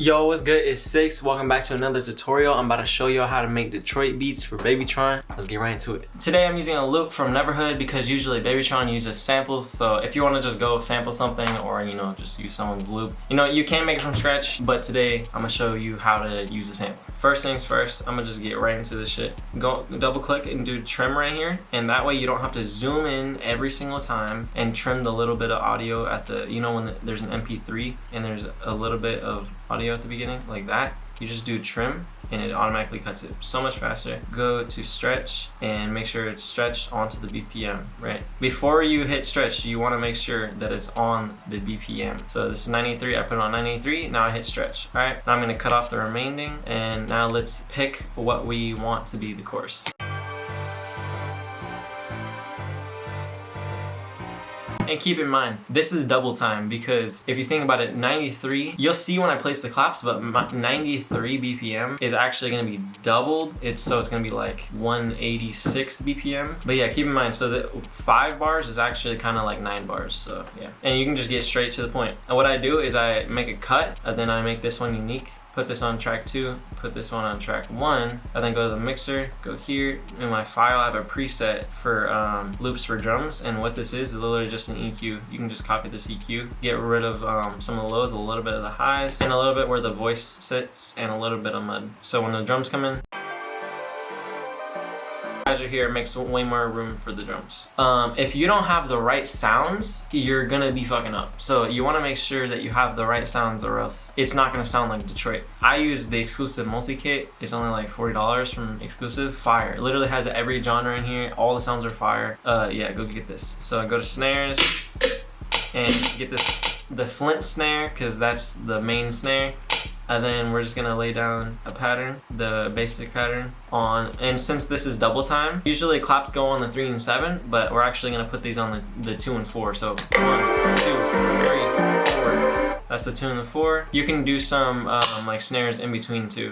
Yo, what's good? It's 6. Welcome back to another tutorial. I'm about to show y'all how to make Detroit beats for BabyTron. Let's get right into it. Today I'm using a loop from Neverhood because usually BabyTron uses samples. So if you want to just go sample something or just use someone's loop, you can make it from scratch, but today I'm gonna show you how to use a sample. First things first, I'm gonna just get right into this shit. Go double click and do trim right here, and that way you don't have to zoom in every single time and trim the little bit of audio at the, when there's an MP3 and there's a little bit of audio at the beginning like that. You just do trim and it automatically cuts it so much faster. Go to stretch and make sure it's stretched onto the BPM, right? Before you hit stretch, you want to make sure that it's on the BPM. So this is 93, I put it on 93, now I hit stretch. All right, now I'm gonna cut off the remaining, and now let's pick what we want to be the chorus. And keep in mind, this is double time because if you think about it, 93, you'll see when I place the claps, but 93 BPM is actually gonna be doubled. So it's gonna be like 186 BPM. But yeah, keep in mind, so the 5 bars is actually kind of like 9 bars, so yeah. And you can just get straight to the point. And what I do is I make a cut, and then I make this one unique. Put this on track 2, put this one on track 1, and then go to the mixer, go here. In my file, I have a preset for loops for drums, and what this is literally just an EQ. You can just copy this EQ, get rid of some of the lows, a little bit of the highs, and a little bit where the voice sits, and a little bit of mud. So when the drums come in, as you hear, it makes way more room for the drums. If you don't have the right sounds, you're gonna be fucking up. So you wanna make sure that you have the right sounds, or else it's not gonna sound like Detroit. I use the exclusive multi-kit. It's only like $40 from exclusive. Fire. It literally has every genre in here. All the sounds are fire. Yeah, go get this. So I go to snares and get the Flint snare, because that's the main snare. And then we're just gonna lay down a pattern, the basic pattern on, and since this is double time, usually claps go on the 3 and 7, but we're actually gonna put these on the 2 and 4. So 1, 2, 3, 4. That's the 2 and the 4. You can do some like snares in between too.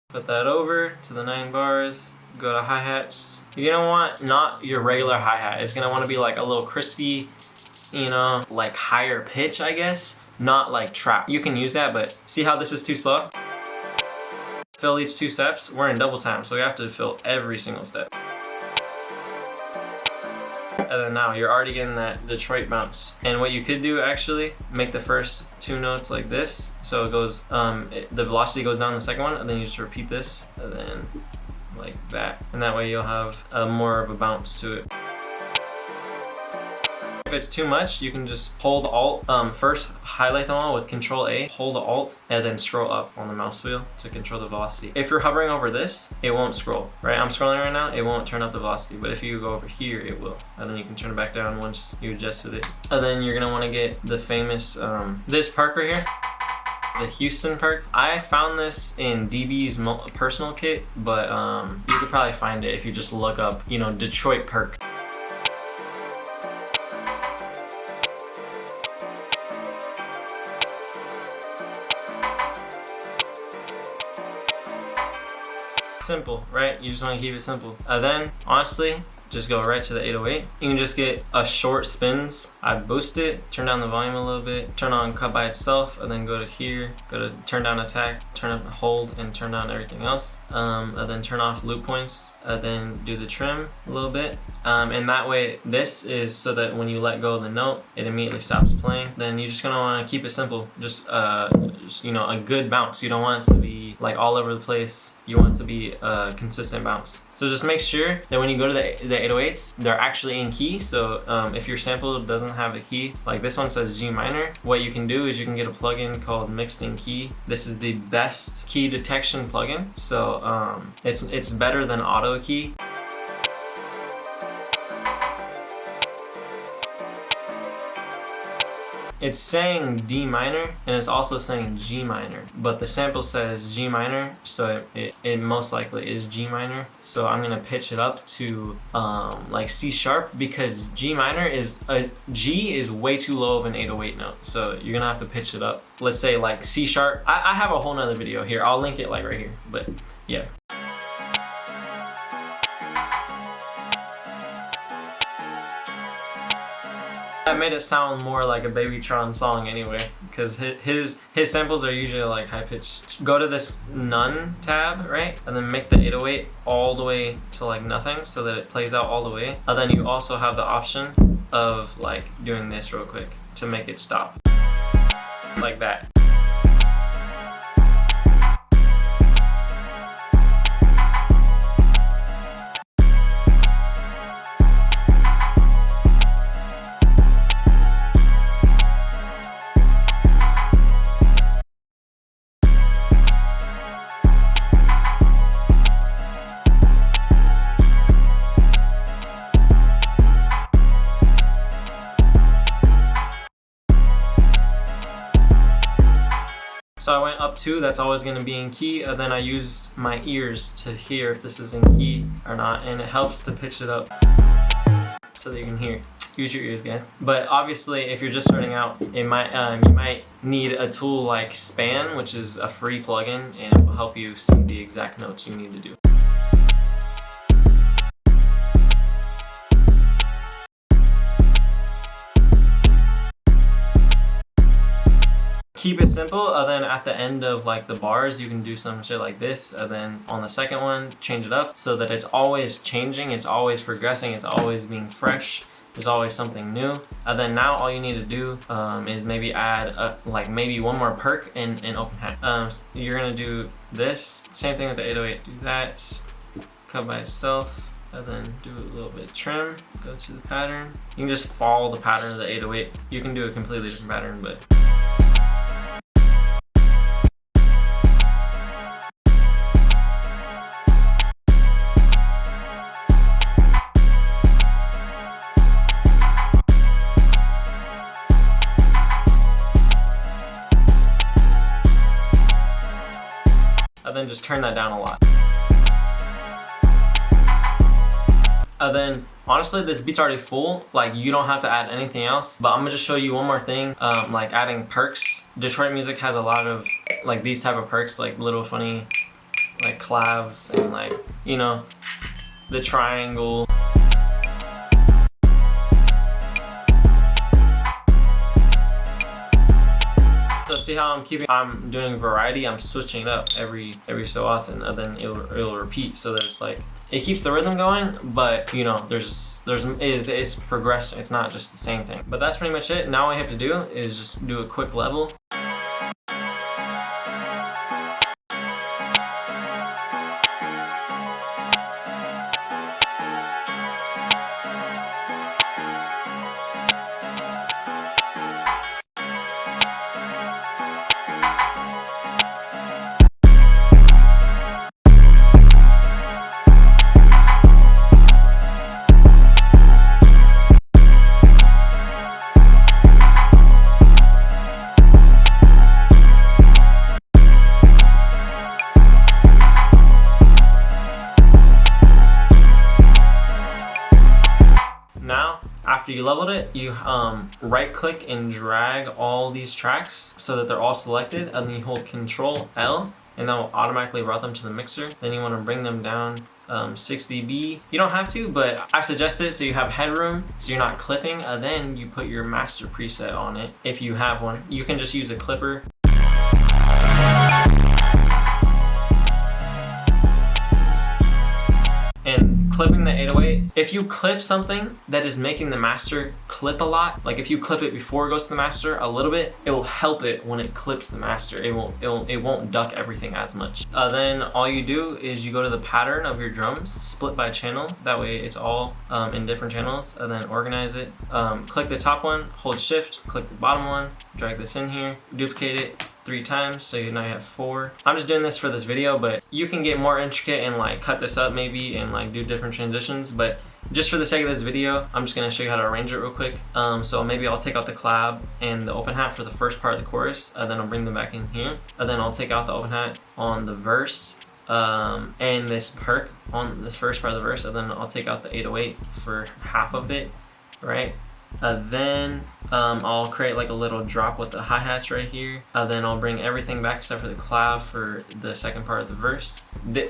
Put that over to the 9 bars. Go to hi-hats. You're gonna want not your regular hi-hat. It's gonna want to be like a little crispy, like higher pitch, I guess. Not like trap. You can use that, but see how this is too slow? Fill each 2 steps. We're in double time, so we have to fill every single step. And then now you're already getting that Detroit bounce. And what you could do, actually, make the first 2 notes like this. So it goes, the velocity goes down the second one, and then you just repeat this, and then like that. And that way you'll have more of a bounce to it. If it's too much, you can just hold Alt. First, highlight them all with Control A, hold Alt, and then scroll up on the mouse wheel to control the velocity. If you're hovering over this, it won't scroll, right? I'm scrolling right now, it won't turn up the velocity, but if you go over here, it will. And then you can turn it back down once you adjusted it. And then you're gonna wanna get the famous, this perk right here, the Houston perk. I found this in DB's personal kit, but you could probably find it if you just look up, Detroit perk. Simple, right? You just want to keep it simple. Then, honestly, just go right to the 808. You can just get a short spins. I boost it, turn down the volume a little bit, turn on cut by itself, and then go to here, go to turn down attack, turn up hold, and turn down everything else. And then turn off loop points, and then do the trim a little bit. And that way, this is so that when you let go of the note, it immediately stops playing. Then you're just gonna want to keep it simple. Just a good bounce. You don't want it to be like all over the place. You want it to be a consistent bounce. So just make sure that when you go to the 808s, they're actually in key. So if your sample doesn't have a key, like this one says G minor, what you can do is you can get a plugin called Mixed in Key. This is the best key detection plugin. So it's better than auto key. It's saying D minor and it's also saying G minor, but the sample says G minor, so it most likely is G minor. So I'm gonna pitch it up to like C sharp, because G minor is G is way too low of an 808 note, so you're gonna have to pitch it up. Let's say like C sharp. I have a whole nother video here, I'll link it like right here, but yeah. That made it sound more like a BabyTron song anyway, because his samples are usually like high pitched. Go to this none tab, right? And then make the 808 all the way to like nothing so that it plays out all the way. And then you also have the option of like doing this real quick to make it stop. Like that. So I went up 2, that's always going to be in key, and then I used my ears to hear if this is in key or not, and it helps to pitch it up so that you can hear. Use your ears, guys. But obviously, if you're just starting out, it might you might need a tool like Span, which is a free plugin, and it will help you see the exact notes you need to do. Keep it simple, and then at the end of like the bars you can do some shit like this, and then on the second one change it up so that it's always changing, it's always progressing, it's always being fresh, there's always something new. And then now all you need to do is maybe add like maybe one more perk in open hat. You're gonna do this, same thing with the 808, do that, cut by itself, and then do a little bit of trim, go to the pattern. You can just follow the pattern of the 808. You can do a completely different pattern, but then just turn that down a lot. And then honestly, this beat's already full, like you don't have to add anything else, but I'm gonna just show you one more thing, like adding perks. Detroit music has a lot of like these type of perks, like little funny like clavs and like, you know, the triangle. So see how I'm doing variety, I'm switching it up every so often, and then it'll repeat so that it's like, it keeps the rhythm going, but you know, it's progressing, it's not just the same thing. But that's pretty much it. Now all I have to do is just do a quick level. After you leveled it, you right click and drag all these tracks so that they're all selected, and then you hold Control L and that will automatically route them to the mixer. Then you want to bring them down 6 dB. You don't have to, but I suggest it so you have headroom, so you're not clipping, and then you put your master preset on it if you have one. You can just use a clipper. And clipping the 808, if you clip something that is making the master clip a lot, like if you clip it before it goes to the master a little bit, it will help it when it clips the master. It won't duck everything as much. Then all you do is you go to the pattern of your drums, split by channel. That way it's all in different channels, and then organize it. Click the top one, hold shift, click the bottom one, drag this in here, duplicate it 3 times, so now you have 4. I'm just doing this for this video, but you can get more intricate and like cut this up maybe and like do different transitions, but just for the sake of this video, I'm just gonna show you how to arrange it real quick. So maybe I'll take out the collab and the open hat for the first part of the chorus, and then I'll bring them back in here, and then I'll take out the open hat on the verse and this perk on this first part of the verse, and then I'll take out the 808 for half of it, right? Then I'll create like a little drop with the hi-hats right here. Then I'll bring everything back except for the clav for the second part of the verse.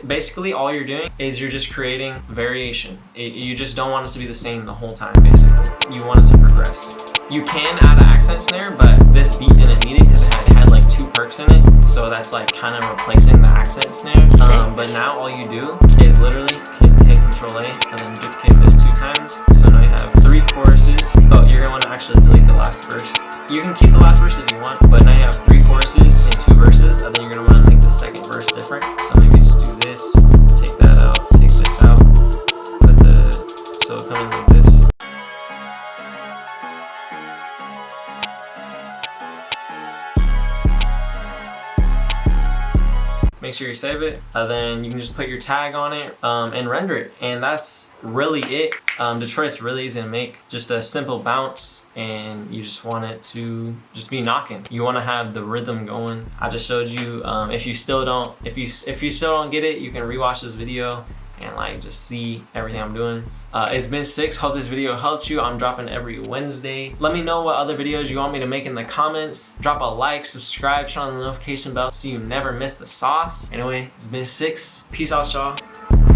Basically all you're doing is you're just creating variation. You just don't want it to be the same the whole time, basically. You want it to progress. You can add an accent snare, but this beat didn't need it because it had like 2 perks in it. So that's like kind of replacing the accent snare. But now all you do is literally hit Control A and then hit this 2 times. So now you have 3 choruses. Oh, you're gonna want to actually delete the last verse. You can keep the last verse if you want, but now you have 3 choruses and 2 verses, and then you're gonna want to make the second verse different. So maybe just do this, take that out, take this out, put the so it comes like this. Make sure you save it, and then you can just put your tag on it and render it, and that's really it. Detroit's really easy to make, just a simple bounce, and you just want it to just be knocking. You want to have the rhythm going. I just showed you. If you still don't get it, you can rewatch this video and like just see everything I'm doing. It's been 6. Hope this video helped you. I'm dropping every Wednesday. Let me know what other videos you want me to make in the comments. Drop a like, subscribe, turn on the notification bell so you never miss the sauce. Anyway, it's been 6. Peace out, y'all.